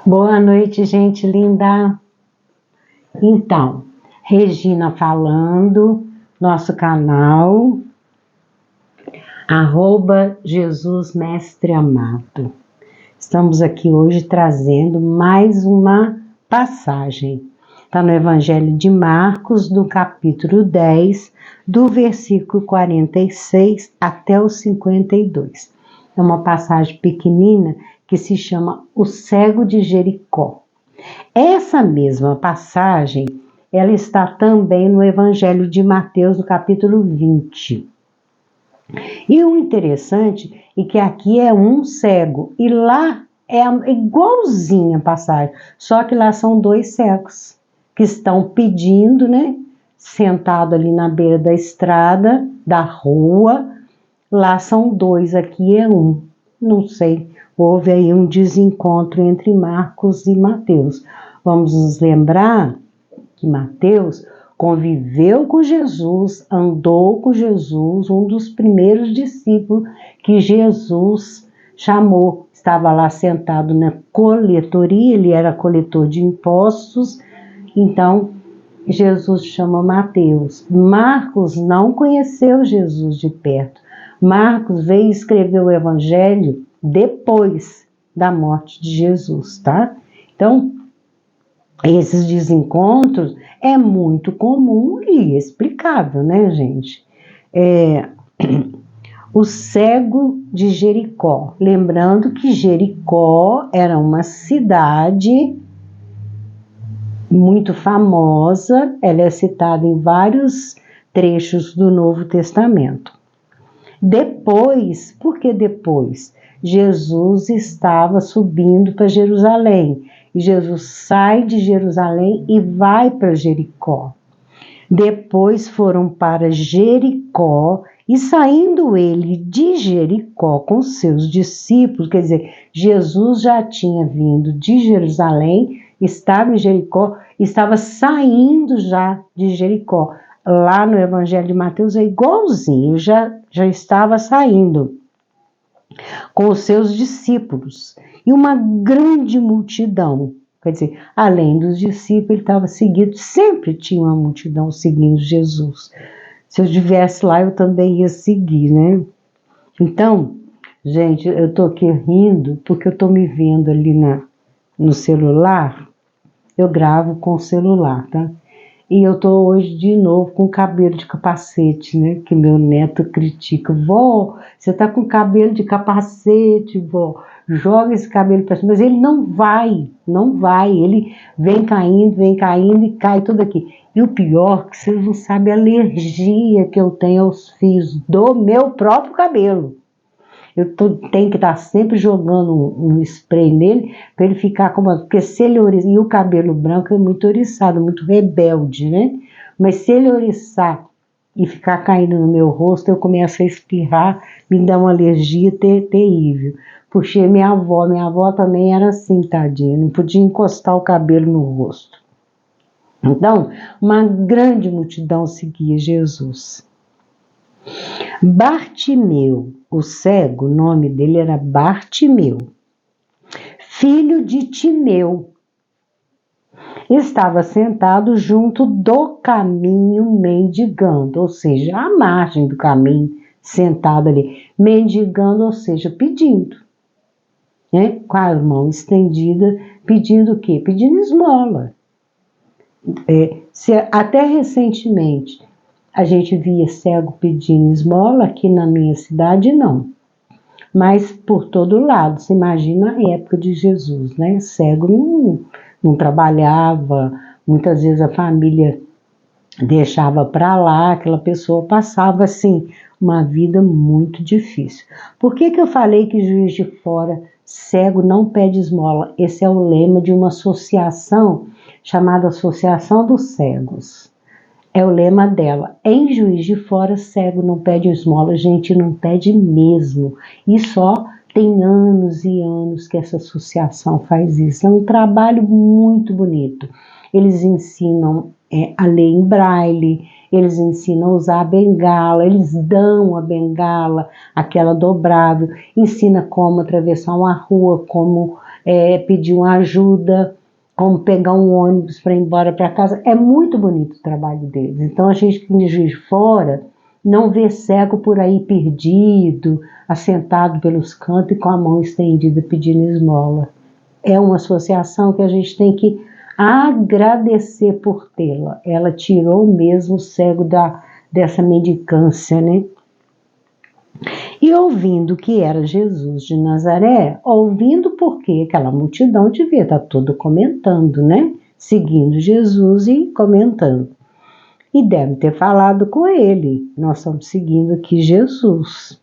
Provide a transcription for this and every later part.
Boa noite, gente linda. Então, Regina falando, nosso canal, @Jesus Mestre Amado. Estamos aqui hoje trazendo mais uma passagem. Está no Evangelho de Marcos, do capítulo 10, do versículo 46 até o 52. É uma passagem pequenina que se chama O Cego de Jericó. Essa mesma passagem, ela está também no Evangelho de Mateus, no capítulo 20. E o interessante é que aqui é um cego, e lá é igualzinha a passagem, só que lá são dois cegos que estão pedindo, né? Sentado ali na beira da estrada, da rua. Lá são dois, aqui é um. Não sei, houve aí um desencontro entre Marcos e Mateus. Vamos nos lembrar que Mateus conviveu com Jesus, andou com Jesus, um dos primeiros discípulos que Jesus chamou. Estava lá sentado na coletoria, ele era coletor de impostos, então Jesus chama Mateus. Marcos não conheceu Jesus de perto. Marcos veio escrever o Evangelho depois da morte de Jesus, tá? Então, esses desencontros é muito comum e explicável, né, gente? O cego de Jericó. Lembrando que Jericó era uma cidade muito famosa, ela é citada em vários trechos do Novo Testamento. Depois, por que depois? Jesus estava subindo para Jerusalém, e Jesus sai de Jerusalém e vai para Jericó. Depois foram para Jericó, e saindo ele de Jericó com seus discípulos, quer dizer, Jesus já tinha vindo de Jerusalém, estava em Jericó, estava saindo já de Jericó. Lá no Evangelho de Mateus é igualzinho, já estava saindo com os seus discípulos e uma grande multidão. Quer dizer, além dos discípulos, ele estava seguido, sempre tinha uma multidão seguindo Jesus. Se eu estivesse lá, eu também ia seguir, né? Então, gente, eu estou aqui rindo porque eu estou me vendo ali no celular. Eu gravo com o celular, tá? E eu tô hoje de novo com cabelo de capacete, né? Que meu neto critica. Vó, você tá com cabelo de capacete, vó. Joga esse cabelo pra cima. Mas ele não vai. Ele vem caindo e cai tudo aqui. E o pior é que vocês não sabem a alergia que eu tenho aos fios do meu próprio cabelo. Tenho que estar sempre jogando um spray nele para ele ficar como. Porque se ele oriçar, e o cabelo branco é muito oriçado, muito rebelde, né? Mas se ele oriçar e ficar caindo no meu rosto, eu começo a espirrar, me dá uma alergia terrível. Puxei minha avó também era assim, tadinha, não podia encostar o cabelo no rosto. Então, uma grande multidão seguia Jesus. Bartimeu, o cego, o nome dele era Bartimeu, filho de Timeu, estava sentado junto do caminho mendigando, ou seja, à margem do caminho, sentado ali, mendigando, ou seja, pedindo, né? Com a mão estendida, pedindo o quê? Pedindo esmola. Até recentemente a gente via cego pedindo esmola, aqui na minha cidade não. Mas por todo lado, você imagina a época de Jesus, né? Cego não trabalhava, muitas vezes a família deixava para lá, aquela pessoa passava assim, uma vida muito difícil. Por que eu falei que Juiz de Fora, cego não pede esmola? Esse é o lema de uma associação chamada Associação dos Cegos. É o lema dela. Em Juiz de Fora, cego não pede esmola. Gente, não pede mesmo. E só tem anos e anos que essa associação faz isso. É um trabalho muito bonito. Eles ensinam a ler em braille, eles ensinam a usar a bengala, eles dão a bengala, aquela dobrável, ensina como atravessar uma rua, como pediam ajuda, como pegar um ônibus para ir embora para casa. É muito bonito o trabalho deles. Então a gente que de Juiz de Fora não vê cego por aí perdido, assentado pelos cantos e com a mão estendida pedindo esmola. É uma associação que a gente tem que agradecer por tê-la. Ela tirou mesmo o cego dessa mendicância, né? E ouvindo que era Jesus de Nazaré, ouvindo porque aquela multidão devia estar toda comentando, né? Seguindo Jesus e comentando. E deve ter falado com ele: nós estamos seguindo aqui Jesus.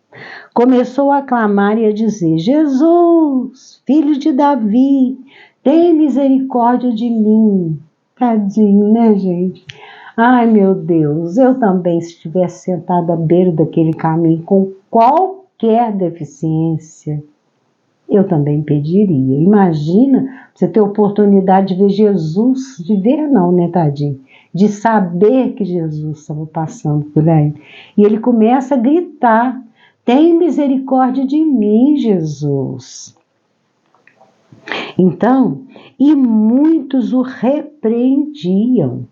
Começou a clamar e a dizer: Jesus, filho de Davi, tem misericórdia de mim. Tadinho, né, gente? Ai, meu Deus, eu também, se estivesse sentada à beira daquele caminho com qualquer deficiência, eu também pediria. Imagina você ter a oportunidade de ver Jesus, de ver não, né, tadinho? De saber que Jesus estava passando por aí. E ele começa a gritar: tem misericórdia de mim, Jesus. Então, e muitos o repreendiam.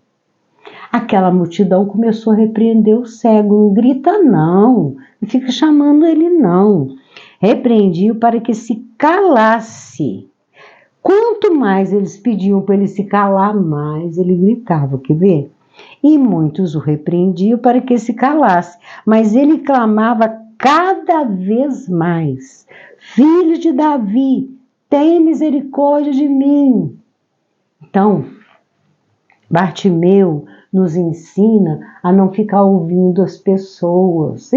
Aquela multidão começou a repreender o cego. Não grita não fica chamando ele não. Repreendiam para que se calasse. Quanto mais eles pediam para ele se calar, mais ele gritava, quer ver? E muitos o repreendiam para que se calasse, mas ele clamava cada vez mais: Filho de Davi, tem misericórdia de mim. Então, Bartimeu nos ensina a não ficar ouvindo as pessoas.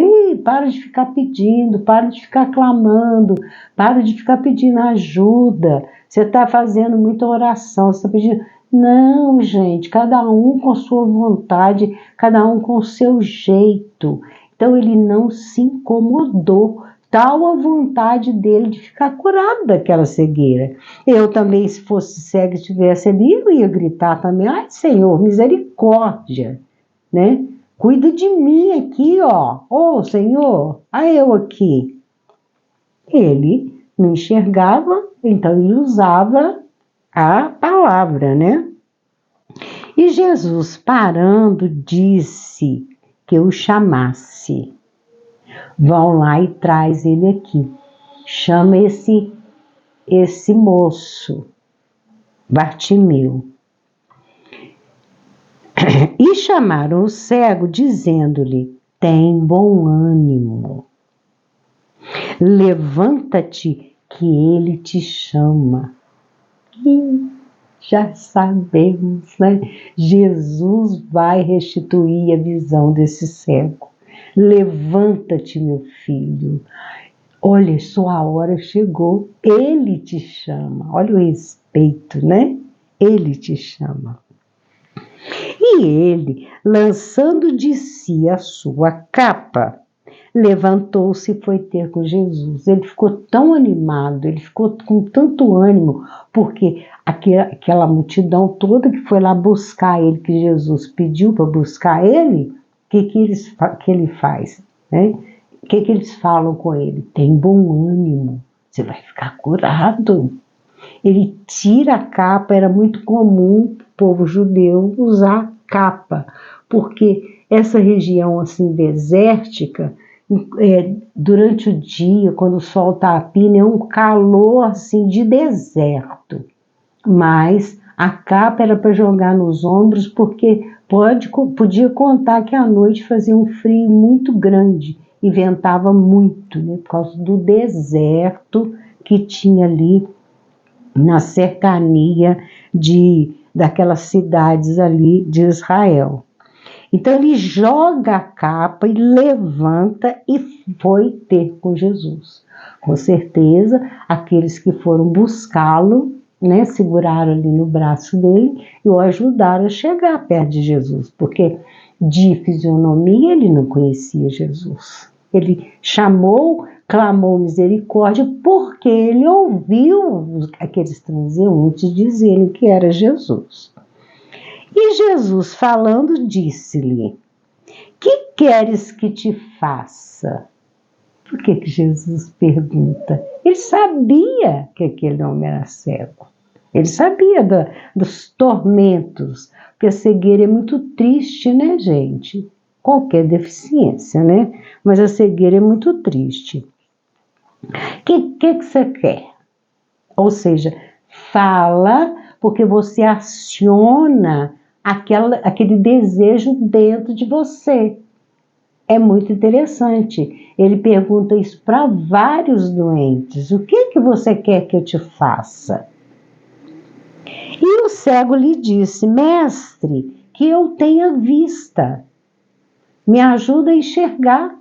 Para de ficar pedindo, para de ficar clamando, para de ficar pedindo ajuda. Você está fazendo muita oração, você está pedindo. Não, gente, cada um com sua vontade, cada um com o seu jeito. Então ele não se incomodou. Tal a vontade dele de ficar curado daquela cegueira. Eu também, se fosse cego e estivesse ali, eu ia gritar também: ai, Senhor, misericórdia, né? Cuida de mim aqui, ó. Ô, Senhor, eu aqui. Ele não enxergava, então ele usava a palavra, né? E Jesus, parando, disse que o chamasse. Vão lá e traz ele aqui. Chama esse moço, Bartimeu. E chamaram o cego, dizendo-lhe: tem bom ânimo. Levanta-te, que ele te chama. Já sabemos, né? Jesus vai restituir a visão desse cego. Levanta-te, meu filho. Olha, sua hora chegou. Ele te chama. Olha o respeito, né? Ele te chama. E ele, lançando de si a sua capa, levantou-se e foi ter com Jesus. Ele ficou tão animado, ele ficou com tanto ânimo, porque aquela multidão toda que foi lá buscar ele, que Jesus pediu para buscar ele, o que ele faz? Né? O que eles falam com ele? Tem bom ânimo, você vai ficar curado. Ele tira a capa, era muito comum o povo judeu usar capa, porque essa região assim desértica, durante o dia, quando o sol está a pino, é um calor assim de deserto, mas a capa era para jogar nos ombros, porque podia contar que à noite fazia um frio muito grande e ventava muito, né, por causa do deserto que tinha ali na cercania daquelas cidades ali de Israel. Então ele joga a capa e levanta e foi ter com Jesus. Com certeza, aqueles que foram buscá-lo, né, seguraram ali no braço dele e o ajudaram a chegar perto de Jesus, porque de fisionomia ele não conhecia Jesus. Ele chamou, clamou misericórdia, porque ele ouviu aqueles transeuntes dizerem que era Jesus. E Jesus, falando, disse-lhe: que queres que te faça? por que Jesus pergunta? Ele sabia que aquele homem era cego. Ele sabia dos tormentos, porque a cegueira é muito triste, né, gente? Qualquer deficiência, né? Mas a cegueira é muito triste. O que você quer? Ou seja, fala porque você aciona aquele desejo dentro de você. É muito interessante. Ele pergunta isso para vários doentes. O que você quer que eu te faça? E o cego lhe disse: Mestre, que eu tenha vista. Me ajuda a enxergar.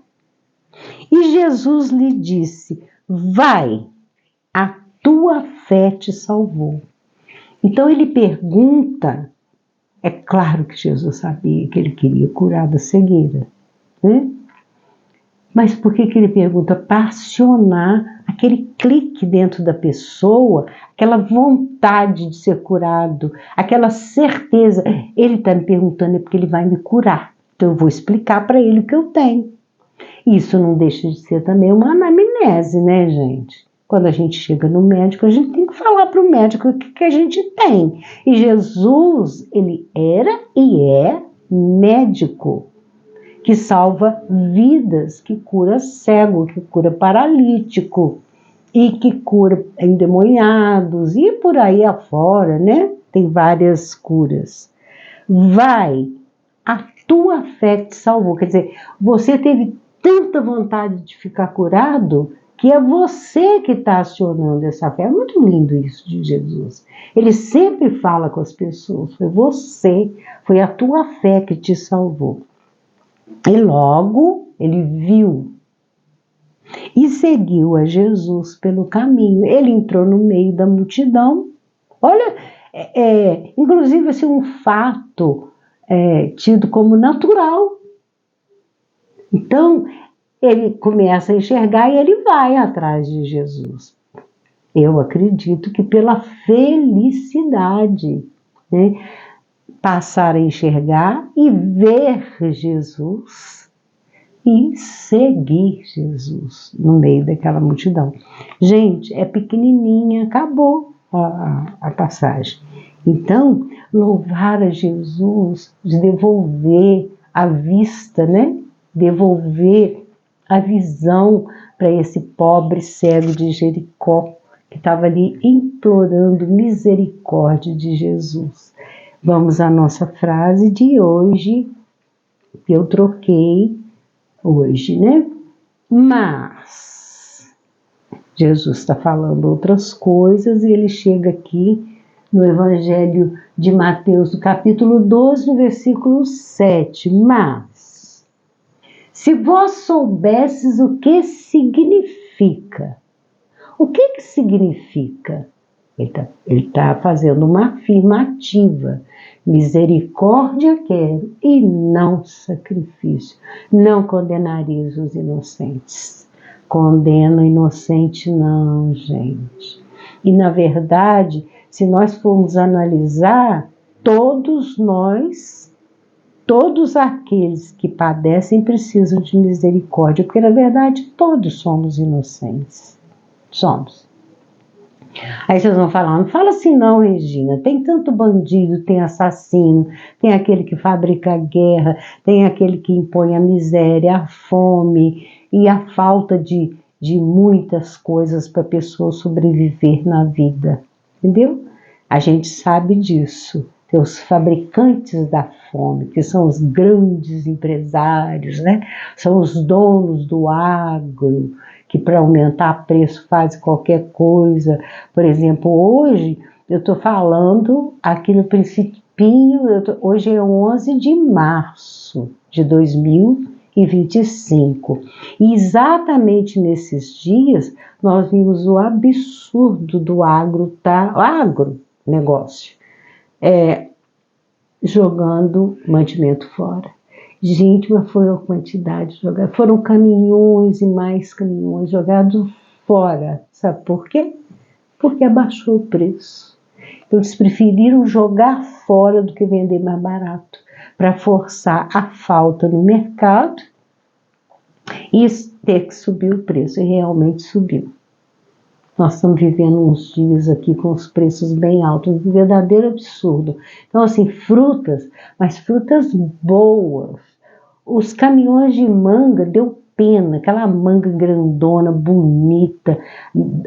E Jesus lhe disse: vai, a tua fé te salvou. Então ele pergunta, é claro que Jesus sabia que ele queria curar da cegueira, né? Mas por que ele pergunta? Para acionar aquele clique dentro da pessoa, aquela vontade de ser curado, aquela certeza. Ele está me perguntando é porque ele vai me curar. Então eu vou explicar para ele o que eu tenho. Isso não deixa de ser também uma anamnese, né, gente? Quando a gente chega no médico, a gente tem que falar para o médico o que a gente tem. E Jesus, ele era e é médico, que salva vidas, que cura cego, que cura paralítico, e que cura endemoniados, e por aí afora, né? Tem várias curas. Vai, a tua fé te salvou. Quer dizer, você teve tanta vontade de ficar curado que é você que está acionando essa fé. É muito lindo isso de Jesus. Ele sempre fala com as pessoas, foi você, foi a tua fé que te salvou. E logo ele viu e seguiu a Jesus pelo caminho. Ele entrou no meio da multidão. Olha, inclusive assim, um fato tido como natural. Então, ele começa a enxergar e ele vai atrás de Jesus. Eu acredito que pela felicidade, né? Passar a enxergar e ver Jesus e seguir Jesus no meio daquela multidão. Gente, é pequenininha, acabou a passagem. Então, louvar a Jesus, de devolver a vista, né? Devolver a visão para esse pobre cego de Jericó, que estava ali implorando misericórdia de Jesus. Vamos à nossa frase de hoje, que eu troquei hoje, né? Mas Jesus está falando outras coisas e ele chega aqui no Evangelho de Mateus, no capítulo 12, no versículo 7. Mas, se vós soubesses o que significa, o que significa? Ele tá fazendo uma afirmativa. Misericórdia quero e não sacrifício. Não condenareis os inocentes. Condena o inocente não, gente. E na verdade, se nós formos analisar, todos nós, todos aqueles que padecem precisam de misericórdia, porque na verdade todos somos inocentes. Somos. Aí vocês vão falar, não fala assim não, Regina, tem tanto bandido, tem assassino, tem aquele que fabrica guerra, tem aquele que impõe a miséria, a fome e a falta de muitas coisas para a pessoa sobreviver na vida, entendeu? A gente sabe disso. Tem os fabricantes da fome, que são os grandes empresários, né? São os donos do agro, que para aumentar preço faz qualquer coisa. Por exemplo, hoje eu estou falando aqui no Principinho, hoje é 11 de março de 2025. E exatamente nesses dias nós vimos o absurdo do agronegócio, jogando mantimento fora. Gente, mas foi uma quantidade jogada. Foram caminhões e mais caminhões jogados fora. Sabe por quê? Porque abaixou o preço. Então, eles preferiram jogar fora do que vender mais barato, para forçar a falta no mercado e ter que subir o preço, e realmente subiu. Nós estamos vivendo uns dias aqui com os preços bem altos, um verdadeiro absurdo. Então, assim, frutas, mas frutas boas. Os caminhões de manga, deu pena, aquela manga grandona, bonita,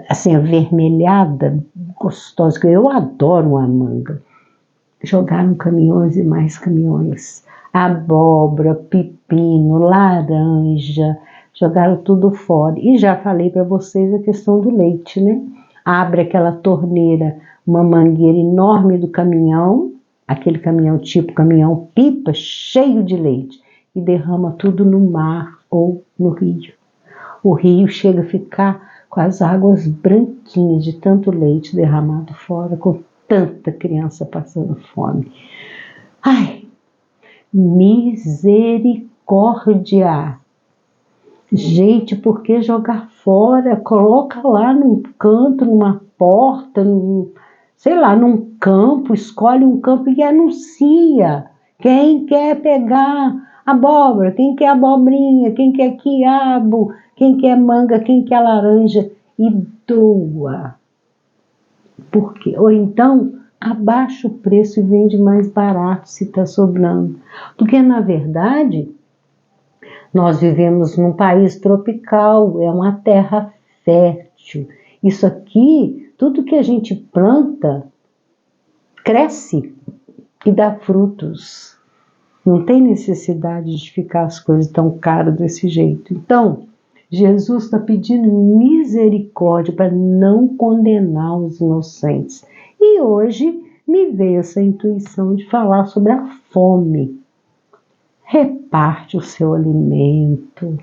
assim, avermelhada, gostosa, que eu adoro uma manga. Jogaram caminhões e mais caminhões. Abóbora, pepino, laranja, jogaram tudo fora. E já falei para vocês a questão do leite, né? Abre aquela torneira, uma mangueira enorme do caminhão, aquele caminhão tipo caminhão pipa, cheio de leite, e derrama tudo no mar ou no rio. O rio chega a ficar com as águas branquinhas de tanto leite derramado fora, com tanta criança passando fome. Ai, misericórdia! Gente, por que jogar fora? Coloca lá num canto, numa porta, sei lá, num campo, escolhe um campo e anuncia. Quem quer pegar abóbora, quem quer abobrinha, quem quer quiabo, quem quer manga, quem quer laranja, e doa. Por quê? Ou então, abaixa o preço e vende mais barato se está sobrando. Porque, na verdade, nós vivemos num país tropical, é uma terra fértil. Isso aqui, tudo que a gente planta, cresce e dá frutos. Não tem necessidade de ficar as coisas tão caras desse jeito. Então, Jesus está pedindo misericórdia para não condenar os inocentes. E hoje me veio essa intuição de falar sobre a fome. Reparte o seu alimento,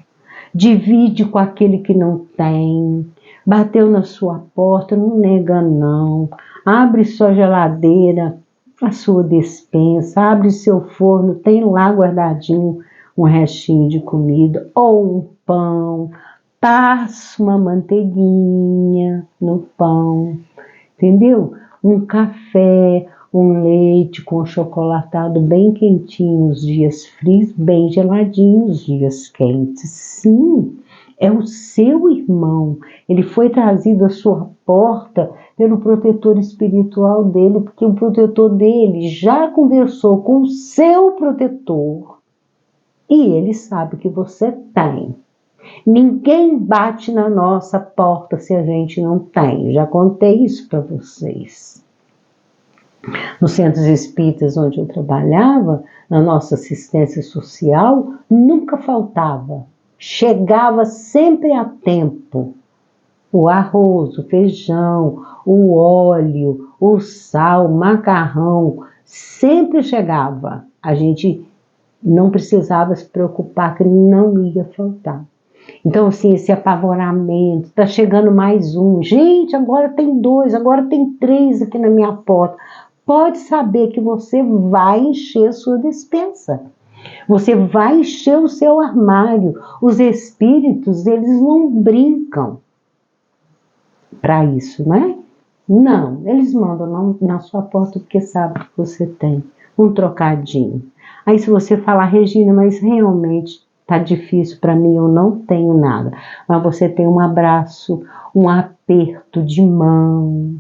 divide com aquele que não tem, bateu na sua porta, não nega não, abre sua geladeira, a sua despensa, abre seu forno, tem lá guardadinho um restinho de comida, ou um pão, passa uma manteiguinha no pão, entendeu? Um café, um leite com chocolatado bem quentinho nos dias frios, bem geladinho nos dias quentes. Sim, é o seu irmão. Ele foi trazido à sua porta pelo protetor espiritual dele, porque o protetor dele já conversou com o seu protetor e ele sabe que você tem. Ninguém bate na nossa porta se a gente não tem. Já contei isso para vocês. Nos centros espíritas onde eu trabalhava, na nossa assistência social, nunca faltava. Chegava sempre a tempo. O arroz, o feijão, o óleo, o sal, o macarrão, sempre chegava. A gente não precisava se preocupar que não ia faltar. Então, assim, esse apavoramento, tá chegando mais um. Gente, agora tem 2, agora tem 3 aqui na minha porta. Pode saber que você vai encher a sua despensa. Você vai encher o seu armário. Os espíritos, eles não brincam para isso, né? Não, eles mandam na sua porta porque sabem que você tem um trocadinho. Aí se você falar, Regina, mas realmente tá difícil para mim, eu não tenho nada. Mas você tem um abraço, um aperto de mão,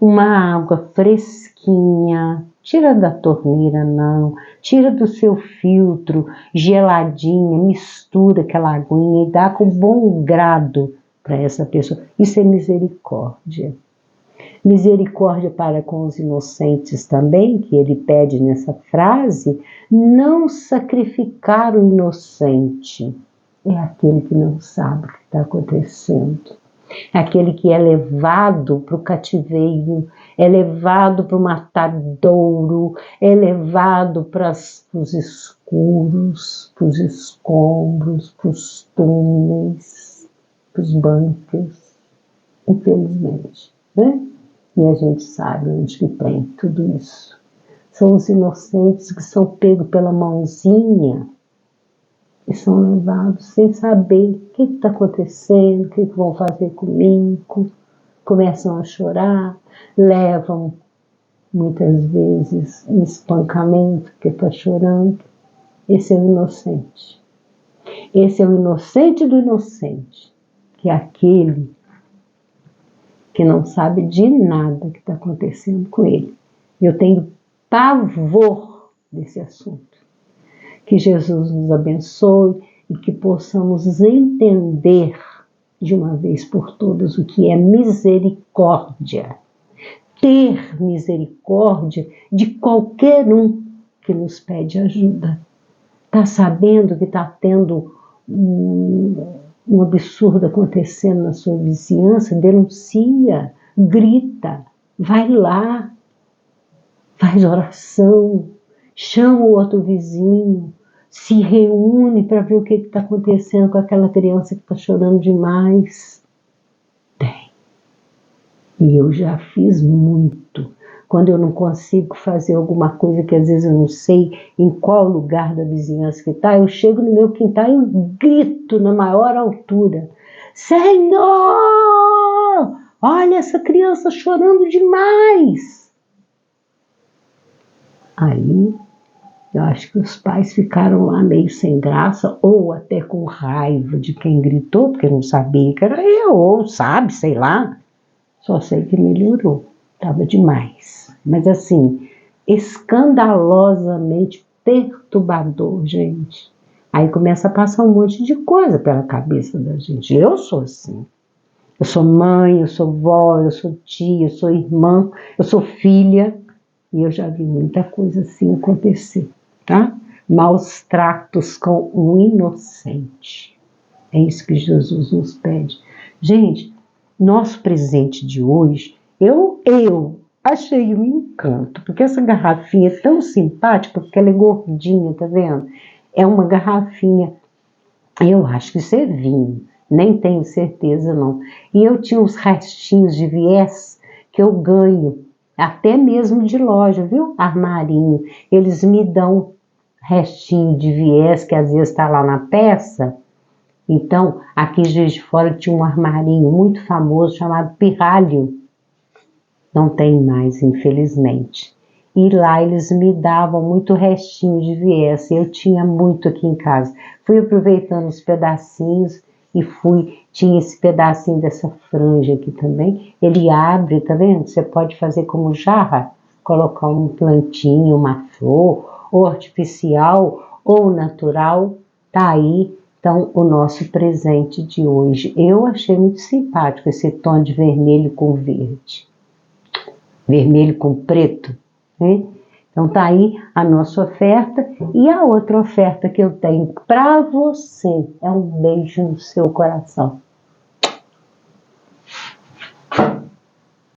uma água fresquinha, tira da torneira não, tira do seu filtro, geladinha, mistura aquela aguinha e dá com bom grado para essa pessoa. Isso é misericórdia. Misericórdia para com os inocentes também, que ele pede nessa frase, não sacrificar o inocente. É aquele que não sabe o que está acontecendo. É aquele que é levado para o cativeiro, é levado para o matadouro, é levado para os escuros, para os escombros, para os túneis, para os bunkers, infelizmente, né? E a gente sabe onde que tem tudo isso. São os inocentes que são pegos pela mãozinha e são levados sem saber o que está acontecendo, o que vão fazer comigo, começam a chorar, levam muitas vezes um espancamento porque está chorando. Esse é o inocente. Esse é o inocente do inocente, que é aquele que não sabe de nada que está acontecendo com ele. Eu tenho pavor desse assunto. Que Jesus nos abençoe e que possamos entender de uma vez por todas o que é misericórdia. Ter misericórdia de qualquer um que nos pede ajuda. Está sabendo que está tendo um absurdo acontecendo na sua vizinhança? Denuncia, grita, vai lá, faz oração, chama o outro vizinho, se reúne para ver o que está acontecendo com aquela criança que está chorando demais. Tem. E eu já fiz muito. Quando eu não consigo fazer alguma coisa que às vezes eu não sei em qual lugar da vizinhança que está, eu chego no meu quintal e eu grito na maior altura: Senhor, olha essa criança chorando demais. Aí eu acho que os pais ficaram lá meio sem graça ou até com raiva de quem gritou, porque não sabia que era eu, ou sabe, sei lá. Só sei que melhorou. Estava demais. Mas assim, escandalosamente perturbador, gente. Aí começa a passar um monte de coisa pela cabeça da gente. Eu sou assim. Eu sou mãe, eu sou vó, eu sou tia, eu sou irmã, eu sou filha. E eu já vi muita coisa assim acontecer, tá? Maus tratos com um inocente. É isso que Jesus nos pede. Gente, nosso presente de hoje, eu achei um encanto, porque essa garrafinha é tão simpática, porque ela é gordinha, tá vendo? É uma garrafinha, eu acho que isso é vinho, nem tenho certeza não. E eu tinha uns restinhos de viés que eu ganho, até mesmo de loja, viu? Armarinho. Eles me dão restinho de viés que às vezes está lá na peça. Então, aqui em Juiz de Fora tinha um armarinho muito famoso chamado Pirralho. Não tem mais, infelizmente. E lá eles me davam muito restinho de viés. Eu tinha muito aqui em casa. Fui aproveitando os pedacinhos e tinha esse pedacinho dessa franja aqui também. Ele abre, tá vendo? Você pode fazer como jarra, colocar um plantinho, uma flor, ou artificial, ou natural. Tá aí. Então, o nosso presente de hoje. Eu achei muito simpático esse tom de vermelho com verde. Vermelho com preto, né? Então, tá aí a nossa oferta. E a outra oferta que eu tenho para você é um beijo no seu coração.